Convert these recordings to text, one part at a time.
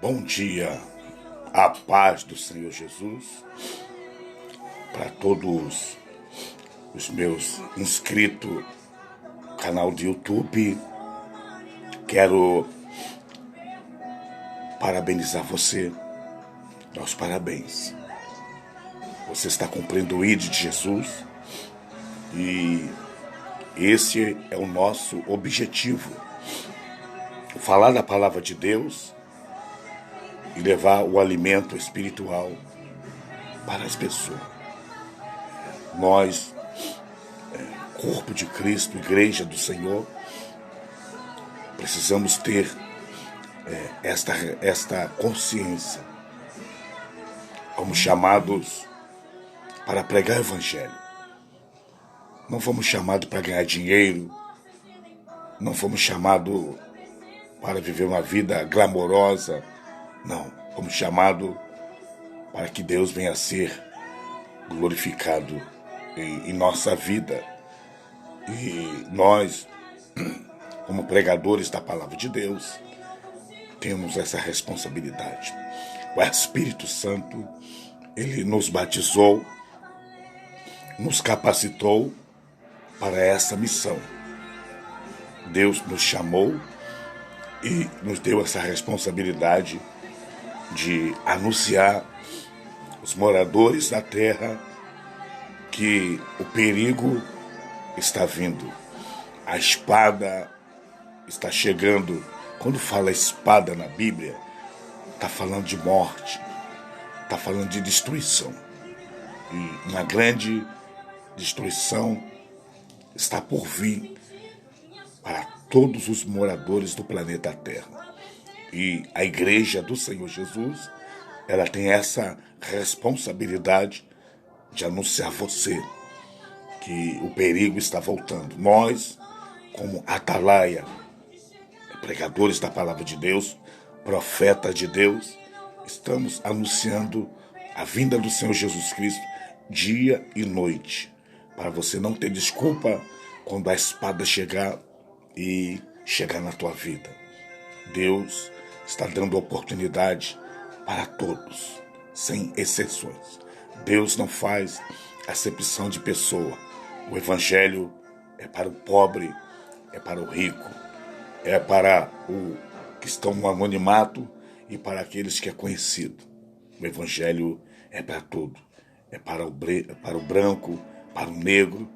Bom dia, a paz do Senhor Jesus, para todos os meus inscritos no canal do YouTube. Quero parabenizar você, meus parabéns. Você está cumprindo o ID de Jesus e esse é o nosso objetivo: falar da palavra de Deus e levar o alimento espiritual para as pessoas. Nós, corpo de Cristo, igreja do Senhor, precisamos ter esta consciência. Fomos chamados para pregar o evangelho. Não fomos chamados para ganhar dinheiro. Não fomos chamados para viver uma vida glamourosa. Não, fomos chamados para que Deus venha a ser glorificado em nossa vida. E nós, como pregadores da palavra de Deus, temos essa responsabilidade. O Espírito Santo, ele nos batizou, nos capacitou para essa missão. Deus nos chamou e nos deu essa responsabilidade de anunciar os moradores da terra que o perigo está vindo. A espada está chegando. Quando fala espada na Bíblia, está falando de morte, está falando de destruição. E uma grande destruição está por vir para todos os moradores do planeta Terra. E a igreja do Senhor Jesus, ela tem essa responsabilidade de anunciar a você que o perigo está voltando. Nós, como atalaia, pregadores da palavra de Deus, profetas de Deus, estamos anunciando a vinda do Senhor Jesus Cristo dia e noite, para você não ter desculpa quando a espada chegar e chegar na tua vida. Deus está dando oportunidade para todos, sem exceções. Deus não faz acepção de pessoa. O evangelho é para o pobre, é para o rico, é para o que estão no anonimato e para aqueles que é conhecido. O evangelho é para tudo. É para o branco, para o negro.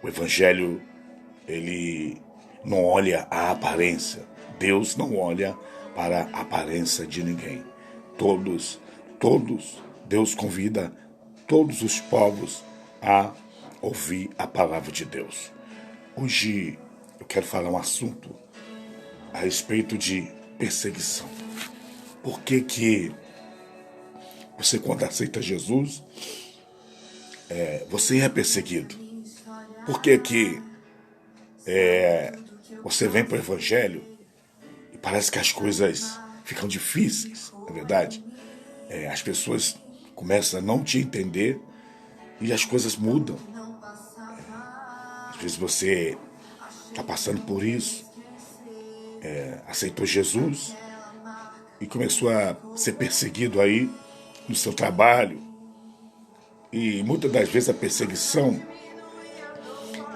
O evangelho, ele não olha a aparência. Deus não olha para a aparência de ninguém. Todos, Deus convida todos os povos a ouvir a palavra de Deus. Hoje eu quero falar um assunto a respeito de perseguição. Por que você, quando aceita Jesus, você é perseguido? Por que você vem para o evangelho e parece que as coisas ficam difíceis, na verdade? As pessoas começam a não te entender e as coisas mudam. Às vezes você está passando por isso, aceitou Jesus e começou a ser perseguido aí no seu trabalho. E muitas das vezes a perseguição,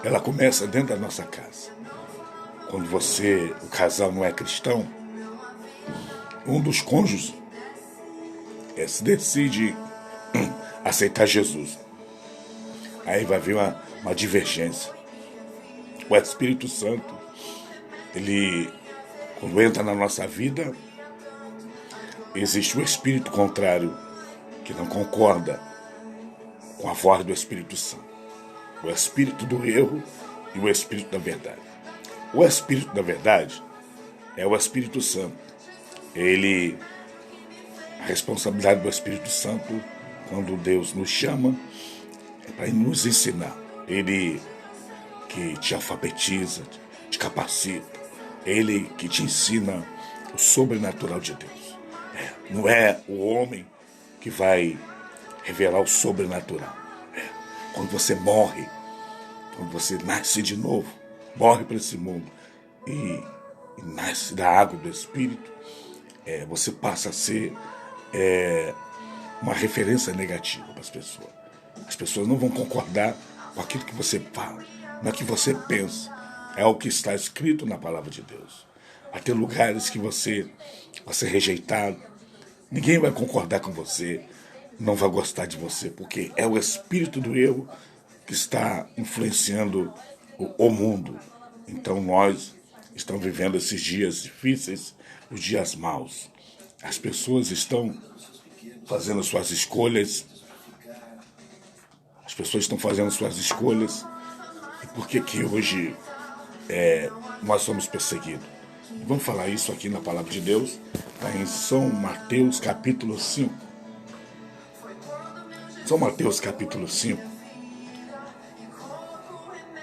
ela começa dentro da nossa casa. Quando o casal não é cristão, um dos cônjuges se decide aceitar Jesus. Aí vai vir uma divergência. O Espírito Santo, ele, quando entra na nossa vida, existe um espírito contrário que não concorda com a voz do Espírito Santo. O espírito do erro e o espírito da verdade. O espírito da verdade é o Espírito Santo. A responsabilidade do Espírito Santo, quando Deus nos chama, é para nos ensinar. Ele que te alfabetiza, te capacita. Ele que te ensina o sobrenatural de Deus. Não é o homem que vai revelar o sobrenatural. Quando você morre, quando você nasce de novo, morre para esse mundo e nasce da água do Espírito, você passa a ser uma referência negativa para as pessoas. As pessoas não vão concordar com aquilo que você fala, não é que você pensa, é o que está escrito na palavra de Deus. Vai ter lugares que você vai ser rejeitado, ninguém vai concordar com você, não vai gostar de você, porque é o espírito do erro que está influenciando o mundo. Então nós estamos vivendo esses dias difíceis, os dias maus. As pessoas estão fazendo suas escolhas. As pessoas estão fazendo suas escolhas. E por que que hoje nós somos perseguidos? Vamos falar isso aqui na palavra de Deus, tá em São Mateus capítulo 5. São Mateus capítulo 5,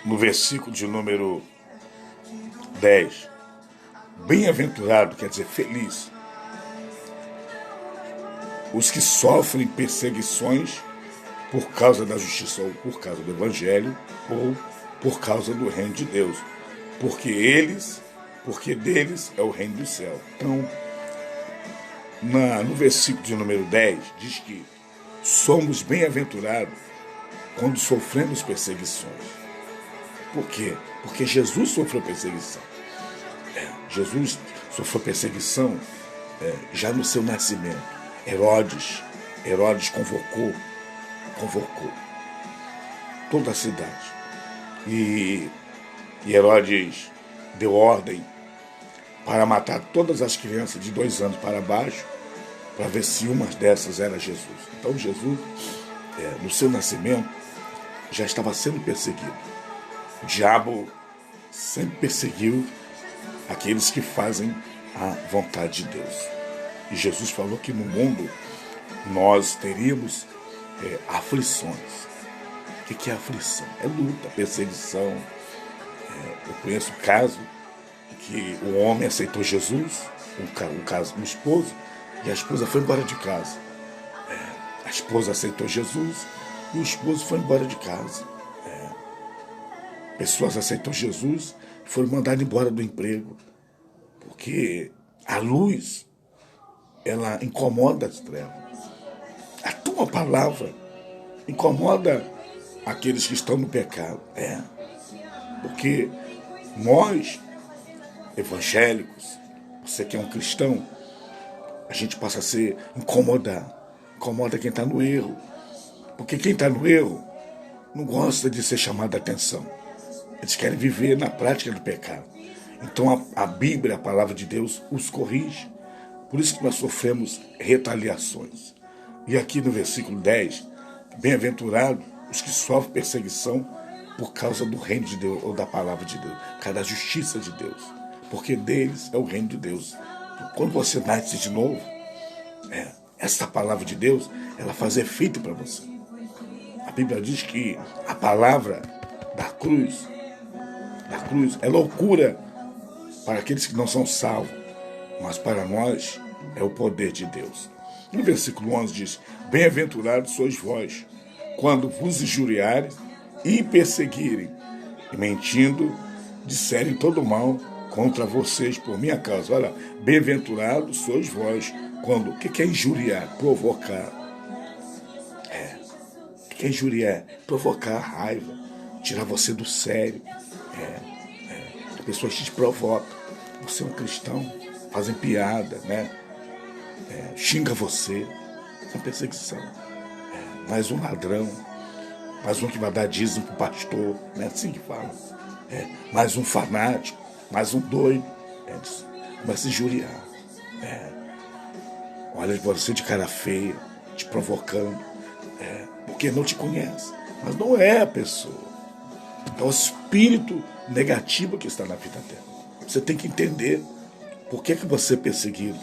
no versículo de número 10. Bem-aventurado, quer dizer, feliz, os que sofrem perseguições por causa da justiça, ou por causa do evangelho, ou por causa do reino de Deus. Porque deles é o reino do céu. Então, no versículo de número 10, diz que somos bem-aventurados quando sofremos perseguições. Por quê? Porque Jesus sofreu perseguição. Jesus sofreu perseguição já no seu nascimento. Herodes convocou toda a cidade. E Herodes deu ordem para matar todas as crianças de 2 anos para baixo, para ver se uma dessas era Jesus. Então Jesus, no seu nascimento, já estava sendo perseguido. O diabo sempre perseguiu aqueles que fazem a vontade de Deus. E Jesus falou que no mundo nós teríamos aflições. O que é aflição? É luta, perseguição. Eu conheço um caso que o homem aceitou Jesus, um esposo, e a esposa foi embora de casa. A esposa aceitou Jesus e o esposo foi embora de casa. Pessoas aceitou Jesus e foram mandadas embora do emprego, porque a luz, ela incomoda as trevas. A tua palavra incomoda aqueles que estão no pecado. Porque nós, evangélicos, você que é um cristão, a gente passa a ser incomoda quem está no erro. Porque quem está no erro não gosta de ser chamado a atenção. Eles querem viver na prática do pecado. Então a Bíblia, a palavra de Deus, os corrige. Por isso que nós sofremos retaliações. E aqui no versículo 10, bem-aventurado os que sofrem perseguição por causa do reino de Deus, ou da palavra de Deus, por causa da justiça de Deus. Porque deles é o reino de Deus. Quando você nasce de novo, essa palavra de Deus, ela faz efeito para você. A Bíblia diz que a palavra da cruz é loucura para aqueles que não são salvos, mas para nós é o poder de Deus. No versículo 11 diz, bem-aventurados sois vós, quando vos injuriarem e perseguirem, e mentindo, disserem todo mal contra vocês por minha causa. Olha, bem-aventurados sois vós, quando, o que é injuriar? Provocar. O que é injuriar? Provocar raiva, tirar você do sério. As pessoas te provocam. Você é um cristão, fazem piada, né? Xinga você. É uma perseguição. Mais um ladrão, mais um que vai dar dízimo pro pastor, não é assim que fala. Mais um fanático, mais um doido. Vai se injuriar. Olha você de cara feia, te provocando, porque não te conhece, mas não é a pessoa. É o espírito negativo que está na vida dela. Você tem que entender por que você é perseguido.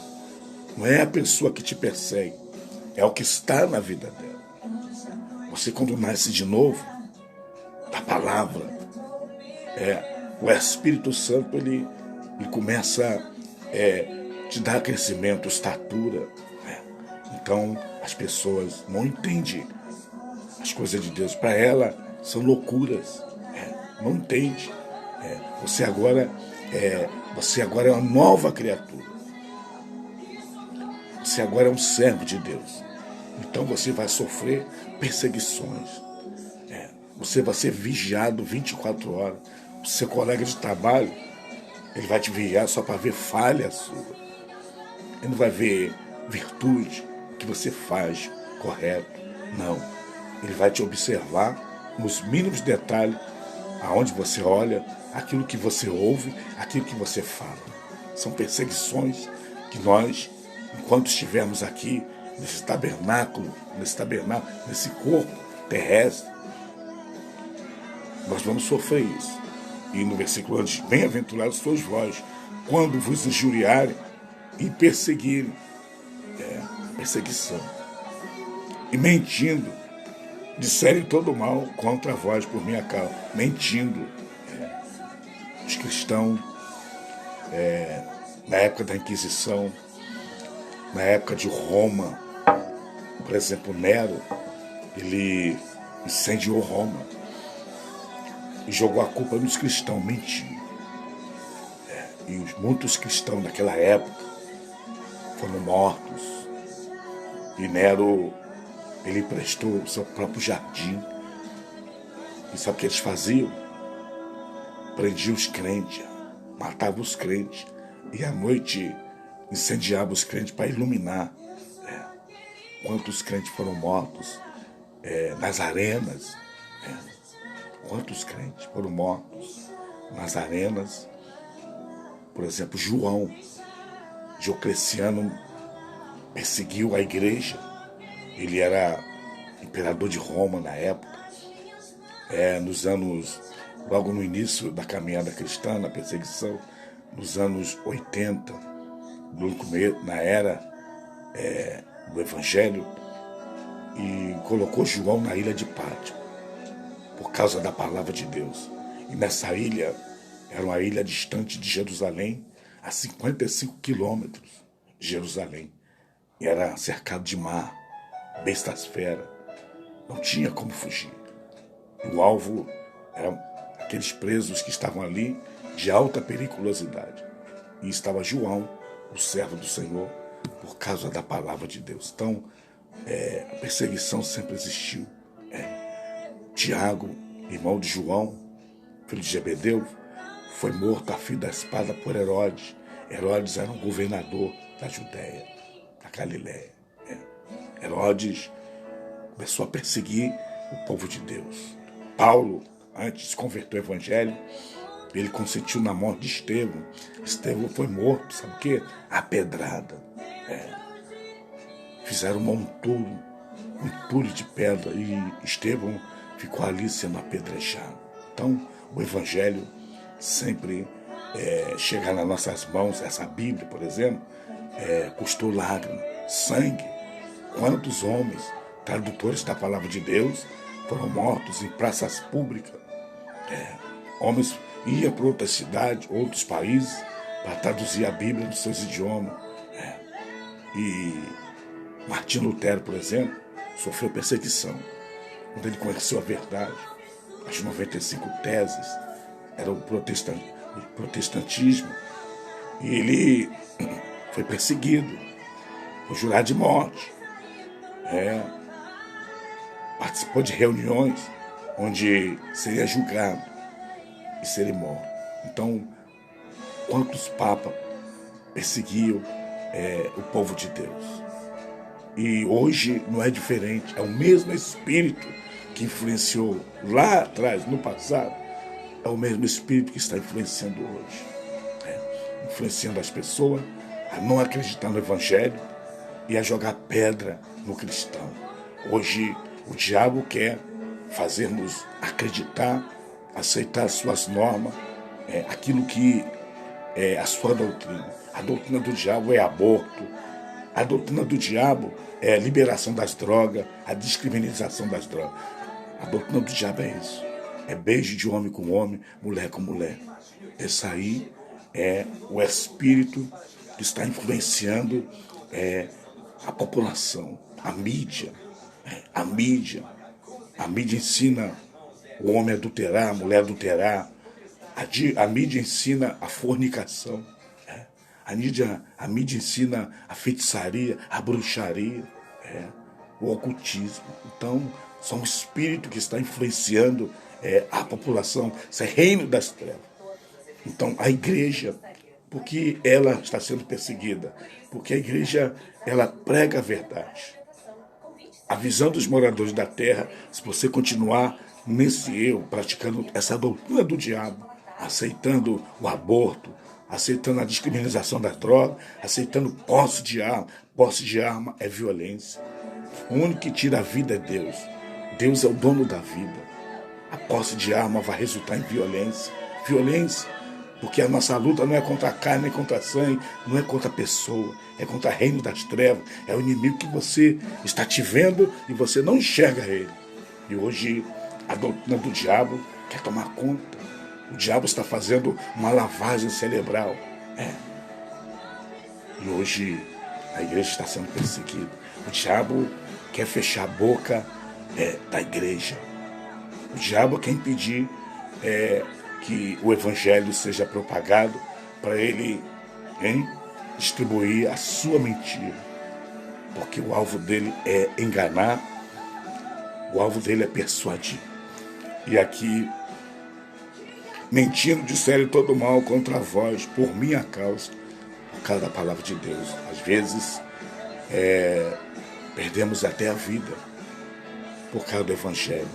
Não é a pessoa que te persegue, é o que está na vida dela. Você, quando nasce de novo, da palavra, o Espírito Santo, ele começa a te dar crescimento, estatura. Então, as pessoas não entendem as coisas de Deus. Para ela, são loucuras. Não entende. Você agora é uma nova criatura. Você agora é um servo de Deus. Então você vai sofrer perseguições. Você vai ser vigiado 24 horas. O seu colega de trabalho, ele vai te vigiar só para ver falha sua. Ele não vai ver virtude que você faz correto. Não. Ele vai te observar nos mínimos detalhes, aonde você olha, aquilo que você ouve, aquilo que você fala. São perseguições que nós, enquanto estivermos aqui, nesse tabernáculo, nesse corpo terrestre, nós vamos sofrer isso. E no versículo diz: bem-aventurados sois vós, quando vos injuriarem e perseguirem. Perseguição. E mentindo, disserem todo mal contra vós por minha causa. Mentindo. Os cristãos, na época da Inquisição, na época de Roma, por exemplo, Nero, ele incendiou Roma e jogou a culpa nos cristãos, mentindo. E muitos cristãos naquela época foram mortos. E Nero, ele prestou o seu próprio jardim. E sabe o que eles faziam? Prendiam os crentes, matavam os crentes. E à noite incendiavam os crentes para iluminar. Quantos crentes foram mortos nas arenas? Quantos crentes foram mortos nas arenas? Por exemplo, João, Diocleciano perseguiu a igreja. Ele era imperador de Roma na época. Logo no início da caminhada cristã, na perseguição, nos anos 80, na era do Evangelho, e colocou João na ilha de Pátimo, por causa da palavra de Deus. E nessa ilha, era uma ilha distante de Jerusalém, a 55 quilômetros de Jerusalém. E era cercado de mar, bestas feras. Não tinha como fugir. E o alvo eram aqueles presos que estavam ali de alta periculosidade. E estava João, o servo do Senhor, por causa da palavra de Deus. Então, a perseguição sempre existiu. Tiago, irmão de João, filho de Zebedeu, foi morto a fio da espada por Herodes. Herodes era um governador da Judéia, da Galiléia. Herodes começou a perseguir o povo de Deus. Paulo, antes de se converter ao Evangelho, ele consentiu na morte de Estevão. Estevão foi morto, sabe o quê? A pedrada. Fizeram um entulho de pedra e Estevão ficou ali sendo apedrejado. Então, o Evangelho sempre chegar nas nossas mãos, essa Bíblia, por exemplo, custou lágrimas, sangue. Quantos homens, tradutores da palavra de Deus, foram mortos em praças públicas? Homens iam para outras cidades, outros países, para traduzir a Bíblia nos seus idiomas. E Martinho Lutero, por exemplo, sofreu perseguição. Quando ele conheceu a verdade, as 95 teses, era o protestantismo, e ele foi perseguido, foi jurado de morte. Participou de reuniões onde seria julgado e seria morto. Então, quantos papas perseguiam o povo de Deus? E hoje não é diferente, é o mesmo espírito que influenciou lá atrás, no passado, é o mesmo espírito que está influenciando hoje. Influenciando as pessoas a não acreditar no Evangelho e a jogar pedra no cristão. Hoje o diabo quer fazermos acreditar, aceitar as suas normas, aquilo que é a sua doutrina. A doutrina do diabo é aborto. A doutrina do diabo é a liberação das drogas, a descriminalização das drogas. A doutrina do diabo é isso. É beijo de homem com homem, mulher com mulher. Esse aí é o espírito que está influenciando a população, a mídia. A mídia ensina o homem a adulterar, a mulher a adulterar. A mídia ensina a fornicação. A mídia ensina a feitiçaria, a bruxaria, o ocultismo. Então, são um espírito que está influenciando a população. Isso é reino das trevas. Então, a igreja, porque ela está sendo perseguida? Porque a igreja, ela prega a verdade. Avisando os moradores da terra, se você continuar nesse erro, praticando essa doutrina do diabo, aceitando o aborto, aceitando a descriminalização das drogas, aceitando posse de arma. Posse de arma é violência. O único que tira a vida é Deus. Deus é o dono da vida. A posse de arma vai resultar em violência. Violência, porque a nossa luta não é contra a carne, nem contra a sangue, não é contra a pessoa, é contra o reino das trevas. É o inimigo que você está te vendo e você não enxerga ele. E hoje a doutrina do diabo quer tomar conta. O diabo está fazendo uma lavagem cerebral. E hoje a igreja está sendo perseguida. O diabo quer fechar a boca da igreja. O diabo quer impedir que o evangelho seja propagado para ele distribuir a sua mentira. Porque o alvo dele é enganar, o alvo dele é persuadir. E aqui, mentindo disseram todo mal contra vós, por minha causa, por causa da palavra de Deus. Às vezes, perdemos até a vida por causa do evangelho.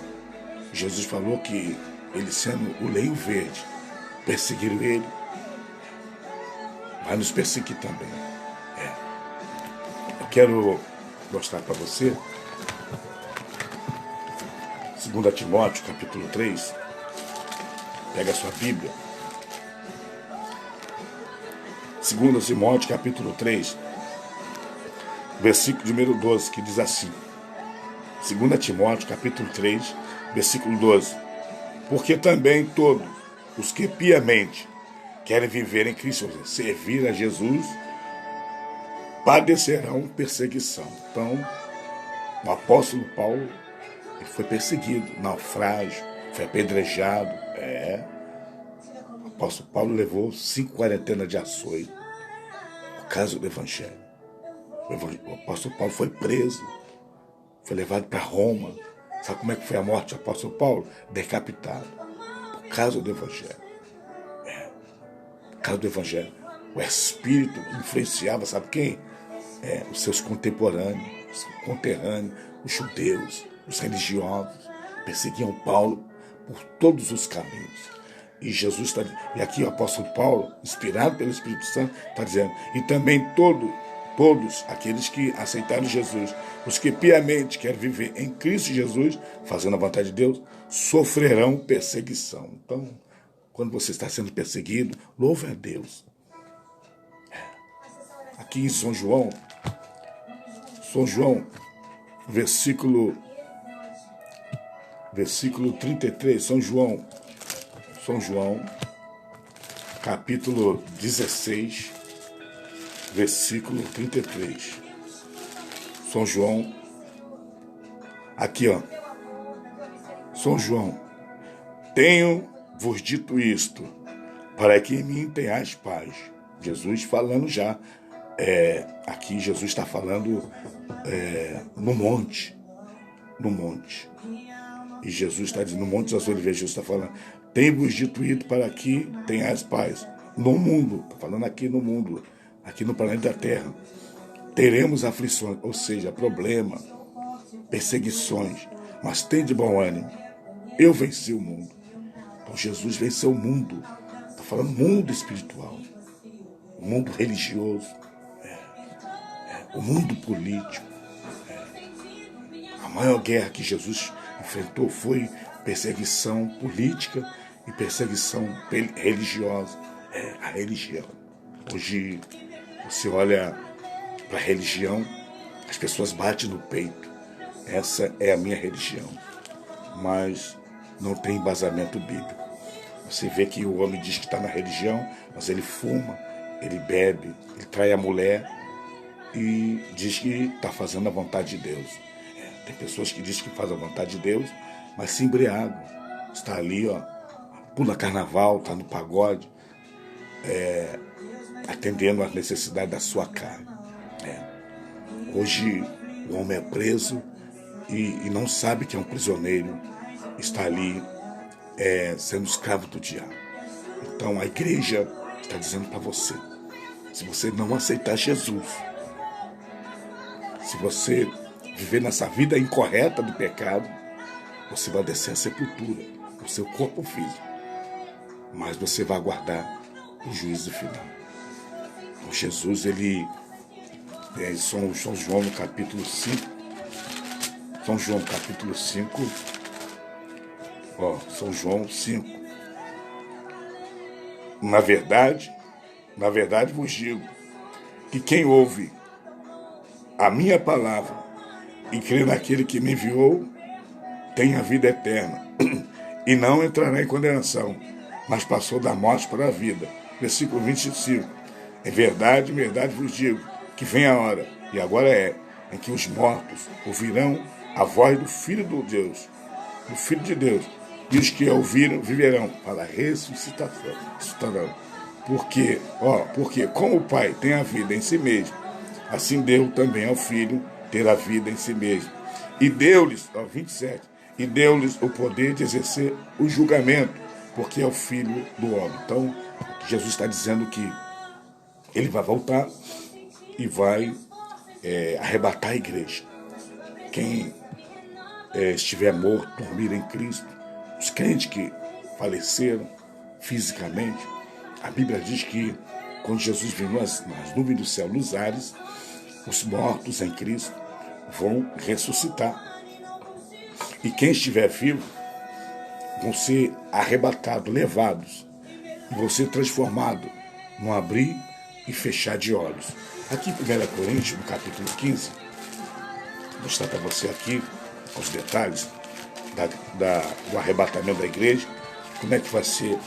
Jesus falou que ele, sendo o leão verde, perseguiram ele, vai nos perseguir também. Eu quero mostrar para você 2 Timóteo, capítulo 3. Pega a sua Bíblia. 2 Timóteo, capítulo 3, versículo número 12, que diz assim. 2 Timóteo, capítulo 3, versículo 12. Porque também todos os que piamente querem viver em Cristo, servir a Jesus, padecerão perseguição. Então, o apóstolo Paulo ele foi perseguido, naufrágio, foi apedrejado. O apóstolo Paulo levou 5 quarentenas de açoite por causa do evangelho. O apóstolo Paulo foi preso, foi levado para Roma. Sabe como é que foi a morte do apóstolo Paulo? Decapitado. Por causa do evangelho. Por causa do evangelho. O espírito influenciava, sabe quem? Os seus contemporâneos, os conterrâneos, os judeus, os religiosos. Perseguiam Paulo por todos os caminhos. E Jesus está. E aqui o apóstolo Paulo, inspirado pelo Espírito Santo, está dizendo, e também todos aqueles que aceitaram Jesus, os que piamente querem viver em Cristo Jesus, fazendo a vontade de Deus, sofrerão perseguição. Então, quando você está sendo perseguido, louve a Deus. Aqui em São João, versículo 33, São João, capítulo 16, versículo 33. São João, aqui São João, tenho-vos dito isto, para que em mim tenhais paz. Jesus falando já, aqui Jesus está falando no monte. E Jesus está dizendo, no Monte das Oliveiras, Jesus está falando, tenho-vos dito isto para que tenhais paz. No mundo, está falando aqui no mundo, aqui no planeta Terra, teremos aflições, ou seja, problema, perseguições, mas tem de bom ânimo. Eu venci o mundo. Então Jesus venceu o mundo. Está falando mundo espiritual, o mundo religioso, o mundo político. A maior guerra que Jesus enfrentou foi perseguição política e perseguição religiosa. A religião. Hoje você olha para a religião, as pessoas batem no peito. Essa é a minha religião. Mas não tem embasamento bíblico. Você vê que o homem diz que está na religião, mas ele fuma, ele bebe, ele trai a mulher e diz que está fazendo a vontade de Deus. Tem pessoas que dizem que fazem a vontade de Deus, mas se embriagam. Está ali, pula carnaval, está no pagode, atendendo às necessidades da sua carne. Hoje o homem é preso e não sabe que é um prisioneiro, está ali sendo escravo do diabo. Então a igreja está dizendo para você, se você não aceitar Jesus, se você viver nessa vida incorreta do pecado, você vai descer à sepultura, o seu corpo físico, mas você vai aguardar o juízo final. Então Jesus, ele São João no capítulo 5, São João capítulo 5, São João 5. Na verdade vos digo que quem ouve a minha palavra e crê naquele que me enviou tem a vida eterna e não entrará em condenação, mas passou da morte para a vida. Versículo 25. Em verdade vos digo que vem a hora, e agora em que os mortos ouvirão a voz do Filho de Deus, e os que a ouviram viverão para a ressuscitarão. Porque como o Pai tem a vida em si mesmo, assim deu também ao Filho ter a vida em si mesmo. E deu-lhes, 27, e deu-lhes o poder de exercer o julgamento, porque é o Filho do homem. Então, Jesus está dizendo que ele vai voltar e vai arrebatar a igreja. Quem estiver morto, dormir em Cristo, os crentes que faleceram fisicamente, a Bíblia diz que quando Jesus vem nas nuvens do céu, nos ares, os mortos em Cristo vão ressuscitar. E quem estiver vivo vão ser arrebatados, levados, e vão ser transformados num abrir e fechar de olhos. Aqui em 1 Coríntios, no capítulo 15, vou mostrar para você aqui os detalhes do arrebatamento da igreja, como é que vai ser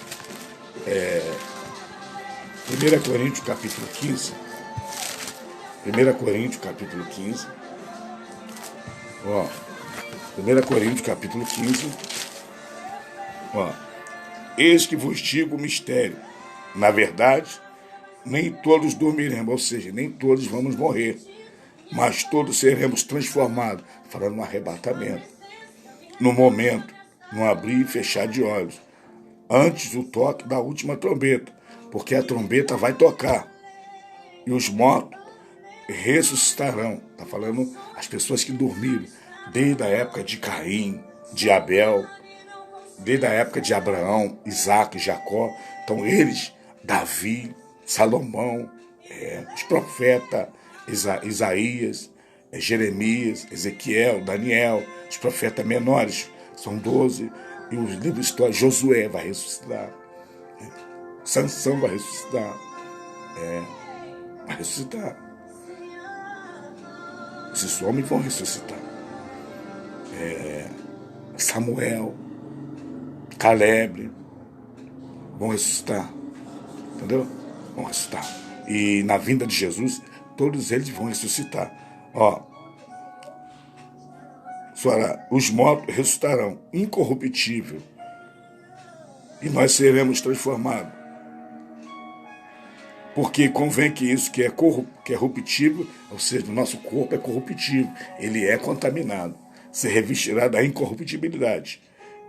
1 Coríntios, capítulo 15. 1 Coríntios, capítulo 15. 1 Coríntios, capítulo 15. Eis que vos digo o mistério. Na verdade, nem todos dormiremos, ou seja, nem todos vamos morrer, mas todos seremos transformados, falando no arrebatamento, no momento, no abrir e fechar de olhos, antes do toque da última trombeta, porque a trombeta vai tocar e os mortos ressuscitarão. Está falando as pessoas que dormiram desde a época de Caim, de Abel, desde a época de Abraão, Isaac, Jacó. Então eles, Davi, Salomão, os profetas, Isaías, Jeremias, Ezequiel, Daniel, os profetas menores, são 12, e os livros históricos, Josué vai ressuscitar, Sansão vai ressuscitar, vai ressuscitar. Esses homens vão ressuscitar. Samuel, Caleb vão ressuscitar, entendeu? Vão ressuscitar. E na vinda de Jesus, todos eles vão ressuscitar. Os mortos ressuscitarão, incorruptível, e nós seremos transformados. Porque convém que isso que é corruptível, ou seja, o nosso corpo é corruptível, ele é contaminado, se revestirá da incorruptibilidade.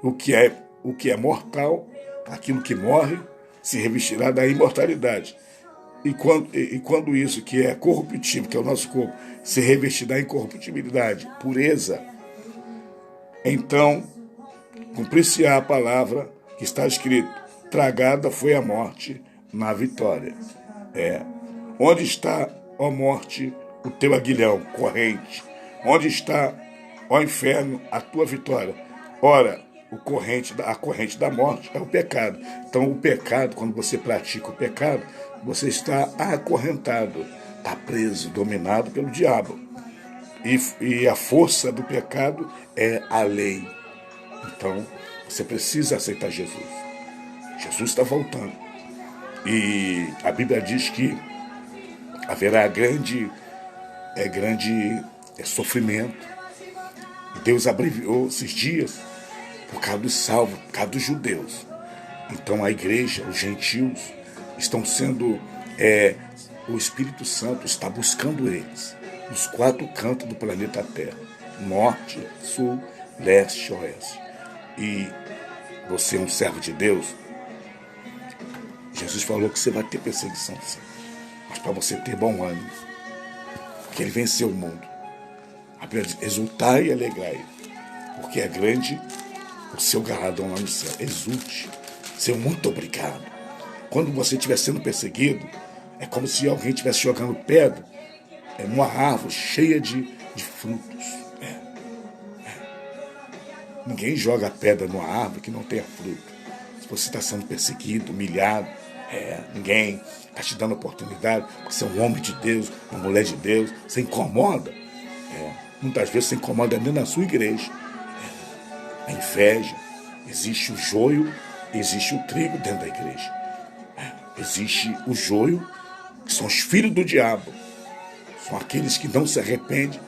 O que é mortal, aquilo que morre, se revestirá da imortalidade. E quando isso que é corruptível, que é o nosso corpo, se revestir da incorruptibilidade, pureza, então cumprir-se-á a palavra que está escrito: tragada foi a morte na vitória. Onde está, ó morte, o teu aguilhão, corrente? Onde está, ó inferno, a tua vitória? Ora, a corrente da morte é o pecado. Então o pecado, quando você pratica o pecado, você está acorrentado, está preso, dominado pelo diabo. E a força do pecado é a lei. Então você precisa aceitar Jesus. Jesus está voltando. E a Bíblia diz que haverá grande sofrimento. E Deus abreviou esses dias por causa dos salvos, por causa dos judeus. Então a igreja, os gentios, estão sendo O Espírito Santo está buscando eles nos 4 cantos do planeta Terra: norte, sul, leste, oeste. E você é um servo de Deus. Jesus falou que você vai ter perseguição, sim, mas para você ter bom ânimo, porque ele venceu o mundo. A Bíblia diz: exultai e alegrai, porque é grande o seu galardão lá no céu. Exulte, seu muito obrigado. Quando você estiver sendo perseguido, é como se alguém estivesse jogando pedra numa árvore cheia de frutos. Ninguém joga pedra numa árvore que não tenha fruto. Se você está sendo perseguido, humilhado, ninguém está te dando oportunidade, porque você é um homem de Deus, uma mulher de Deus, você incomoda. Muitas vezes você incomoda dentro da sua igreja. A inveja, existe o joio, existe o trigo dentro da igreja. Existe o joio, que são os filhos do diabo, são aqueles que não se arrependem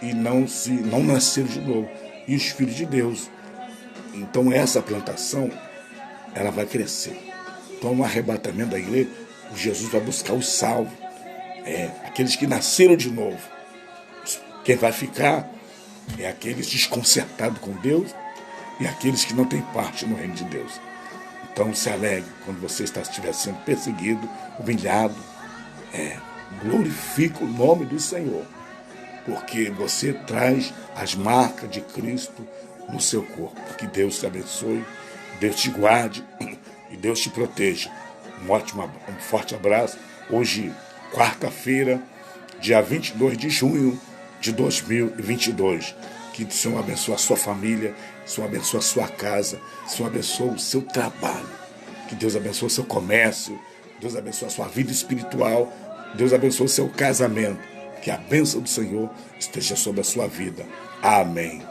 e não nasceram de novo, e os filhos de Deus. Então essa plantação, ela vai crescer. Então no arrebatamento da igreja, Jesus vai buscar os salvos, aqueles que nasceram de novo. Quem vai ficar é aqueles desconcertados com Deus e aqueles que não têm parte no reino de Deus. Então se alegre quando você estiver sendo perseguido, humilhado. Glorifique o nome do Senhor, porque você traz as marcas de Cristo no seu corpo. Que Deus te abençoe, Deus te guarde e Deus te proteja. Um forte abraço. Hoje, quarta-feira, dia 22 de junho de 2022. Que o Senhor abençoe a sua família, que o Senhor abençoe a sua casa, que o Senhor abençoe o seu trabalho, que Deus abençoe o seu comércio, Deus abençoe a sua vida espiritual, Deus abençoe o seu casamento, que a bênção do Senhor esteja sobre a sua vida. Amém.